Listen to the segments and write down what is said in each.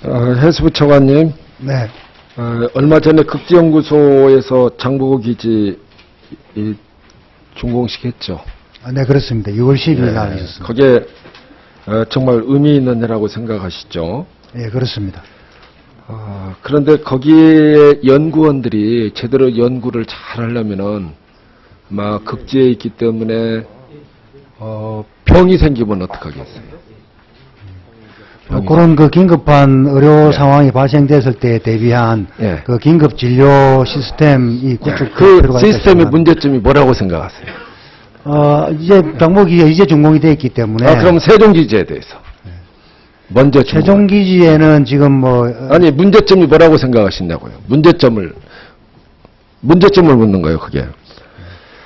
해수부 차관님, 네. 얼마 전에 극지연구소에서 장보고 기지 준공식 했죠. 네, 그렇습니다. 6월 10일 날 네, 있었습니다. 거기에 정말 의미 있는 해라고 생각하시죠? 네, 그렇습니다. 그런데 거기에 연구원들이 제대로 연구를 잘 하려면은 아마 극지에 있기 때문에 병이 생기면 어떡하겠어요? 그런 그 긴급한 의료 상황이 발생됐을 때에 대비한 예. 그 긴급 진료 시스템이 구축될 그 필요가 시스템의 있다. 문제점이 뭐라고 생각하세요? 이제 장보기가 이제 준공이 되어 있기 때문에. 그럼 세종기지에 대해서 먼저 세종기지에는 지금 뭐 아니 문제점이 뭐라고 생각하시냐고요? 문제점을 묻는 거예요, 그게.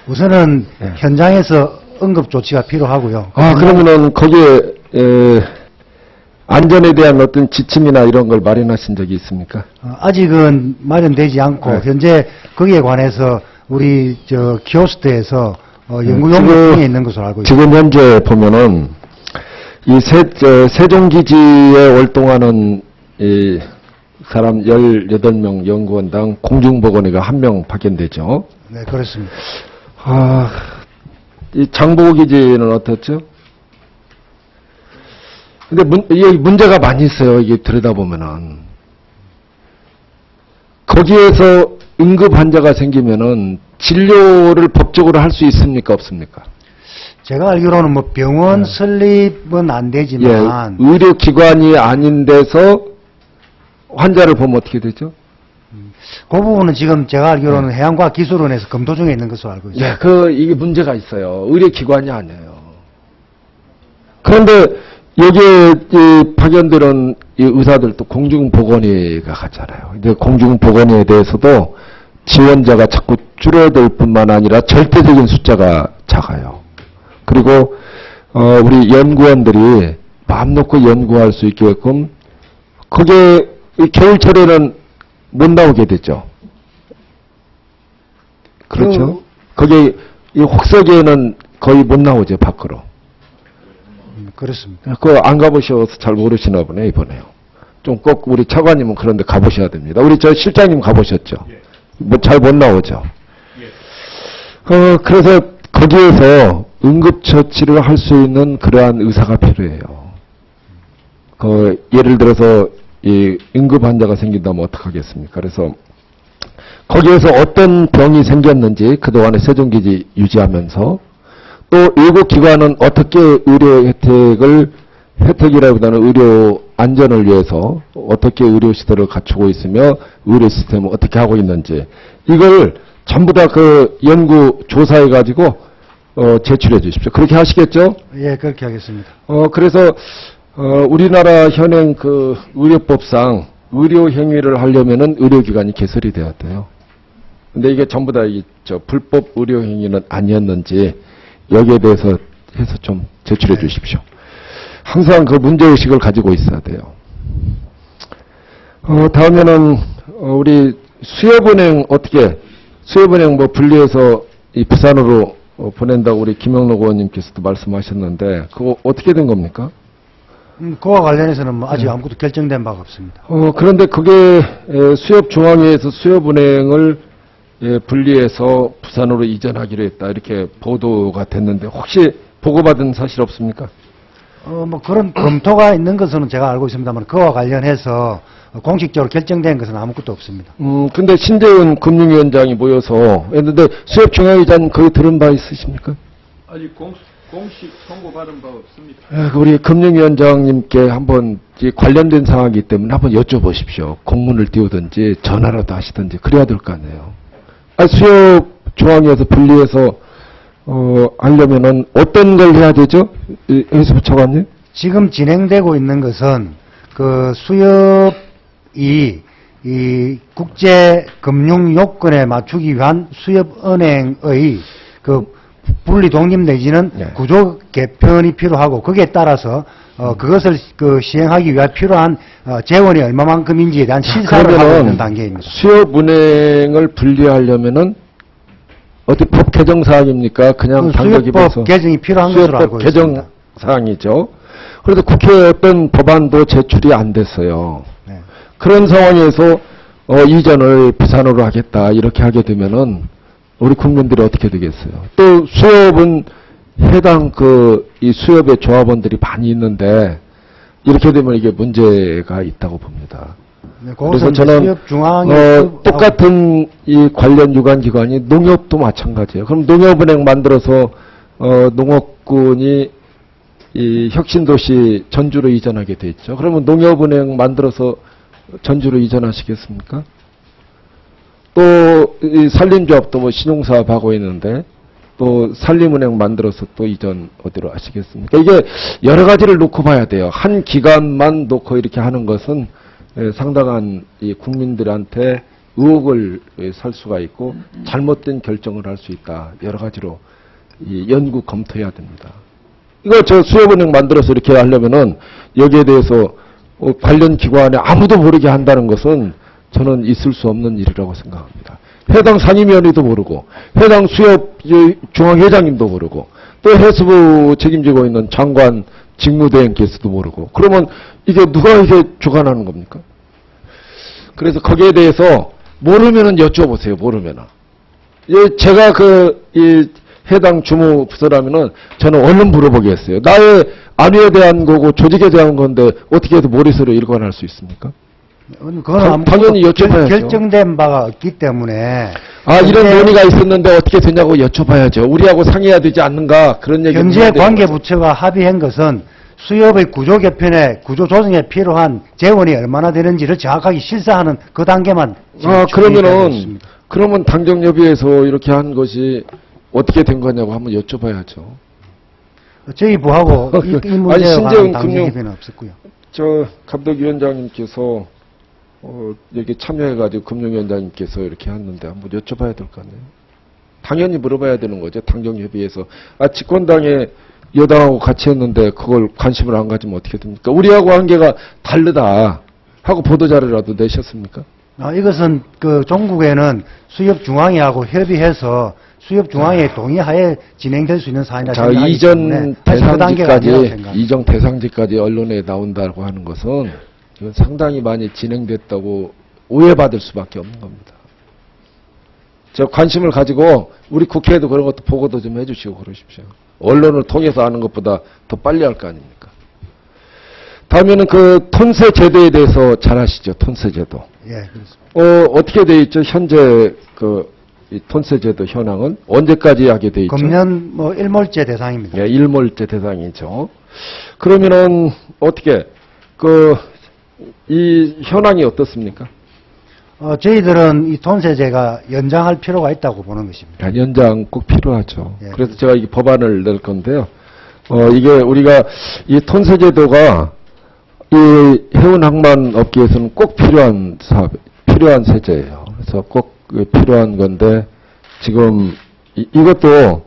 우선은 현장에서 응급 조치가 필요하고요. 그러면은 거기에 안전에 대한 어떤 지침이나 이런 걸 마련하신 적이 있습니까? 아직은 마련되지 않고 네. 현재 거기에 관해서 우리 키오스트에서 연구 용역 중에 있는 것으로 알고 있습니다. 지금 현재 보면은 이 세종기지에 활동하는 이 사람 18명 연구원당 공중보건의가 1명 파견되죠. 네, 그렇습니다. 이 장보고기지는 어떻죠? 근데 이게 문제가 많이 있어요. 이게 들여다보면은. 거기에서 응급 환자가 생기면은 진료를 법적으로 할 수 있습니까? 없습니까? 제가 알기로는 뭐 병원 설립은 안 되지만 의료기관이 아닌 데서 환자를 보면 어떻게 되죠? 그 부분은 지금 제가 알기로는 해양과학기술원에서 검토 중에 있는 것으로 알고 있습니다. 이게 문제가 있어요. 의료기관이 아니에요. 그런데 여기에 파견되는 이 의사들도 공중보건의가 가잖아요. 이제 공중보건의에 대해서도 지원자가 자꾸 줄어들 뿐만 아니라 절대적인 숫자가 작아요. 그리고 우리 연구원들이 마음 놓고 연구할 수 있게끔 거기에 겨울철에는 못 나오게 되죠. 그렇죠? 거기 이 혹서기에는 거의 못 나오죠, 밖으로. 그렇습니다. 그거 안 가보셔서 잘 모르시나 보네, 이번에요. 좀 꼭 우리 차관님은 그런데 가보셔야 됩니다. 우리 저 실장님 가보셨죠? 잘 못 나오죠? 그래서 거기에서 응급처치를 할 수 있는 그러한 의사가 필요해요. 예를 들어서 이 응급 환자가 생긴다면 어떡하겠습니까? 그래서 거기에서 어떤 병이 생겼는지 그동안에 세종기지 유지하면서 또 일부 기관은 어떻게 의료 혜택이라기보다는 의료 안전을 위해서 어떻게 의료 시설을 갖추고 있으며 의료 시스템을 어떻게 하고 있는지 이걸 전부 다 그 연구 조사해 가지고 제출해 주십시오. 그렇게 하시겠죠? 예, 그렇게 하겠습니다. 그래서 우리나라 현행 그 의료법상 의료 행위를 하려면은 의료기관이 개설이 돼야 돼요. 근데 이게 전부 다 불법 의료 행위는 아니었는지 여기에 대해서 해서 좀 제출해 주십시오. 항상 그 문제의식을 가지고 있어야 돼요. 다음에는 우리 수협은행 수협은행 뭐 분리해서 이 부산으로 보낸다고 우리 김영록 의원님께서도 말씀하셨는데 그거 어떻게 된 겁니까? 그와 관련해서는 뭐 아직 아무것도 결정된 바가 없습니다. 그런데 그게 수협중앙회에서 수협은행을 분리해서 부산으로 이전하기로 했다 이렇게 보도가 됐는데 혹시 보고받은 사실 없습니까? 뭐 그런 검토가 있는 것은 제가 알고 있습니다만 그와 관련해서 공식적으로 결정된 것은 아무것도 없습니다. 근데 신재훈 금융위원장이 모여서 했는데 수협중앙회장 거기 들은 바 있으십니까? 아직 공식 통보받은 바 없습니다. 우리 금융위원장님께 한번 관련된 상황이기 때문에 한번 여쭤보십시오. 공문을 띄우든지 전화라도 하시든지 그래야 될 거 아니에요. 수협중앙회에서 분리해서 하려면은 어떤 걸 해야 되죠? 해수부 차관님? 지금 진행되고 있는 것은 그 수협이 이 국제 금융 요건에 맞추기 위한 수협은행의 그 분리 독립 내지는 구조 개편이 필요하고 거기에 따라서 그것을 시행하기 위해 필요한 재원이 얼마만큼인지에 대한 실사를 하고 있는 단계입니다. 수협은행을 분리하려면은 어디 법 개정 사항입니까? 그냥 수협법 개정이 필요한 것으로 알고 있습니다. 개정 사항이죠. 그래서 국회에 어떤 법안도 제출이 안 됐어요. 네. 그런 상황에서 이전을 부산으로 하겠다 이렇게 하게 되면은 우리 국민들이 어떻게 되겠어요? 또 수협은 해당 이 수협의 조합원들이 많이 있는데 이렇게 되면 이게 문제가 있다고 봅니다. 네, 그래서 그것은 저는 수협 중앙에 똑같은 이 관련 유관기관이 농협도 마찬가지예요. 그럼 농협은행 만들어서 농업군이 이 혁신도시 전주로 이전하게 돼 있죠. 그러면 농협은행 만들어서 전주로 이전하시겠습니까? 또 이 산림조합도 뭐 신용사업 하고 있는데 또 산림은행 만들어서 또 이전 어디로 하시겠습니까? 이게 여러 가지를 놓고 봐야 돼요. 한 기관만 놓고 이렇게 하는 것은 상당한 이 국민들한테 의혹을 살 수가 있고 잘못된 결정을 할 수 있다. 여러 가지로 이 연구 검토해야 됩니다. 이거 저 수협은행 만들어서 이렇게 하려면은 여기에 대해서 관련 기관에 아무도 모르게 한다는 것은 저는 있을 수 없는 일이라고 생각합니다. 해당 상임위원회도 모르고 해당 수협 중앙회장님도 모르고 또 해수부 책임지고 있는 장관 직무대행께서도 모르고 그러면 이게 누가 이게 주관하는 겁니까? 그래서 거기에 대해서 모르면은 여쭤보세요. 모르면은 제가 이 해당 주무부서라면은 저는 얼른 물어보겠어요. 나의 안위에 대한 거고 조직에 대한 건데 어떻게 해도 머릿속으로 일관할 수 있습니까? 그건 당연히 여쭤봐야죠. 결정된 바가 없기 때문에 이런 논의가 있었는데 어떻게 되냐고 여쭤봐야죠. 우리하고 상의해야 되지 않는가 그런 얘기. 현재 관계부처가 합의한 것은 수협의 구조 개편에 구조 조정에 필요한 재원이 얼마나 되는지를 정확하게 실사하는 그 단계만 그러면 당정협의회에서 이렇게 한 것이 어떻게 된 거냐고 한번 여쭤봐야죠. 저희 부하고 이 문제에 관한 당정협의는 없었고요. 저 감독위원장님께서 여기 참여해가지고 금융위원장님께서 이렇게 했는데 한번 여쭤봐야 될 거 아니에요. 당연히 물어봐야 되는 거죠. 당정협의에서 집권당에 여당하고 같이 했는데 그걸 관심을 안 가지면 어떻게 됩니까? 우리하고 한계가 다르다 하고 보도자료라도 내셨습니까? 이것은 그 종국에는 수협중앙회하고 협의해서 수협중앙회 동의하에 진행될 수 있는 사안이라 자, 생각하기 이전 때문에 이전 대상지까지 언론에 나온다고 하는 것은 이건 상당히 많이 진행됐다고 오해받을 수밖에 없는 겁니다. 저 관심을 가지고 우리 국회에도 그런 것도 보고도 좀 해주시고 그러십시오. 언론을 통해서 하는 것보다 더 빨리 할 거 아닙니까? 다음에는 그 톤세 제도에 대해서 잘 아시죠? 톤세 제도. 예, 그렇습니다. 어떻게 돼 있죠? 현재 이 톤세 제도 현황은 언제까지 하게 돼 있죠? 금년 일몰제 대상입니다. 예, 일몰제 대상이죠. 그러면은 어떻게 이 현황이 어떻습니까? 저희들은 이 톤세제가 연장할 필요가 있다고 보는 것입니다. 연장 꼭 필요하죠. 예, 그래서 제가 이 법안을 낼 건데요. 이게 우리가 이 톤세 제도가 이 해운 항만 업계에서는 꼭 필요한 필요한 세제예요. 그래서 꼭 필요한 건데 지금 이것도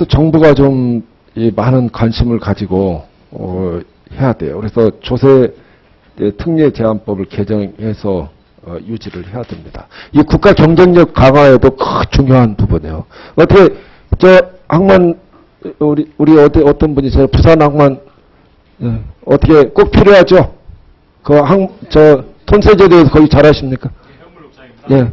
정부가 좀 많은 관심을 가지고 해야 돼요. 그래서 조세 특례 제한법을 개정해서 유지를 해야 됩니다. 이 국가 경쟁력 강화에도 중요한 부분이에요. 어떻게 항만 우리 어떤 분이 부산 항만 어떻게 꼭 필요하죠? 톤세제에 대해서 거의 잘 아십니까? 현물업장입니다. 예.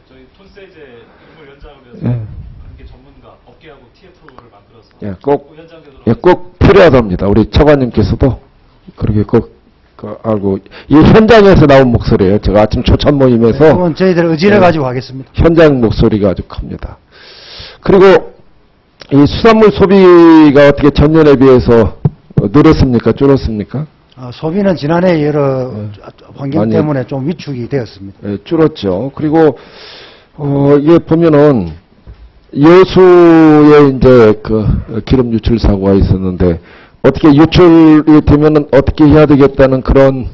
저희 톤세제 일몰 연장을 위해서 예. 함께 전문가 업계하고 TF를 만들어서 꼭 필요하답니다. 우리 차관님께서도 그렇게 꼭 알고 이 현장에서 나온 목소리예요. 제가 아침 초참 모임에서 그러면 저희들 의지를 가지고 하겠습니다. 현장 목소리가 아주 큽니다. 그리고 이 수산물 소비가 어떻게 전년에 비해서 늘었습니까? 줄었습니까? 소비는 지난해 여러 환경 때문에 좀 위축이 되었습니다. 예, 줄었죠. 그리고 이게 보면은 여수에 이제 기름 유출 사고가 있었는데 어떻게 유출이 되면은 어떻게 해야 되겠다는 그런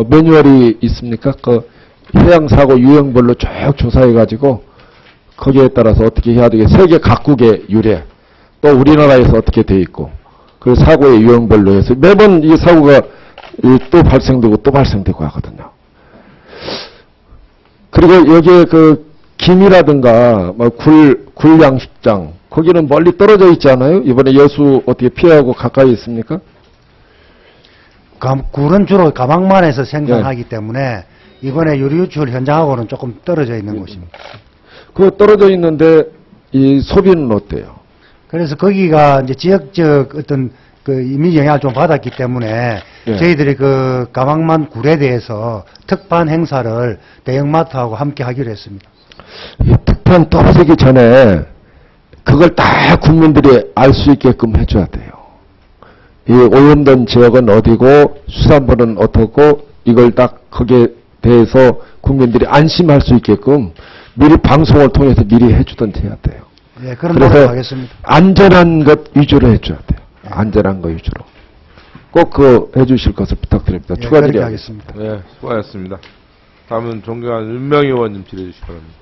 매뉴얼이 있습니까? 해양 사고 유형별로 쭉 조사해 가지고 거기에 따라서 어떻게 해야 되겠 세계 각국의 유례 또 우리나라에서 어떻게 돼 있고 그 사고의 유형별로 해서 매번 이 사고가 또 발생되고 또 발생되고 하거든요. 그리고 여기에 김이라든가 굴 양식장 거기는 멀리 떨어져 있지 않아요? 이번에 여수 어떻게 피하고 가까이 있습니까? 굴은 주로 가방만에서 생산하기 때문에 이번에 유류 유출 현장하고는 조금 떨어져 있는 곳입니다. 그 떨어져 있는데 이 소비는 어때요? 그래서 거기가 이제 지역적 어떤 그 이미지 영향을 좀 받았기 때문에 예. 저희들이 그 가방만 굴에 대해서 특판 행사를 대형마트하고 함께 하기로 했습니다. 이 특판 떨어지기 전에 그걸 다 국민들이 알 수 있게끔 해줘야 돼요. 이 오염된 지역은 어디고 수산물은 어떻고 이걸 딱 거기에 대해서 국민들이 안심할 수 있게끔 미리 방송을 통해서 미리 해주든지 해야 돼요. 예, 그런 그래서 노력하겠습니다. 안전한 것 위주로 해줘야 돼요. 안전한 것 위주로. 꼭 그 해주실 것을 부탁드립니다. 예, 그렇게 추가드리겠습니다. 하겠습니다. 네, 수고하셨습니다. 다음은 존경하는 윤명희 의원님 질의해 주시기 바랍니다.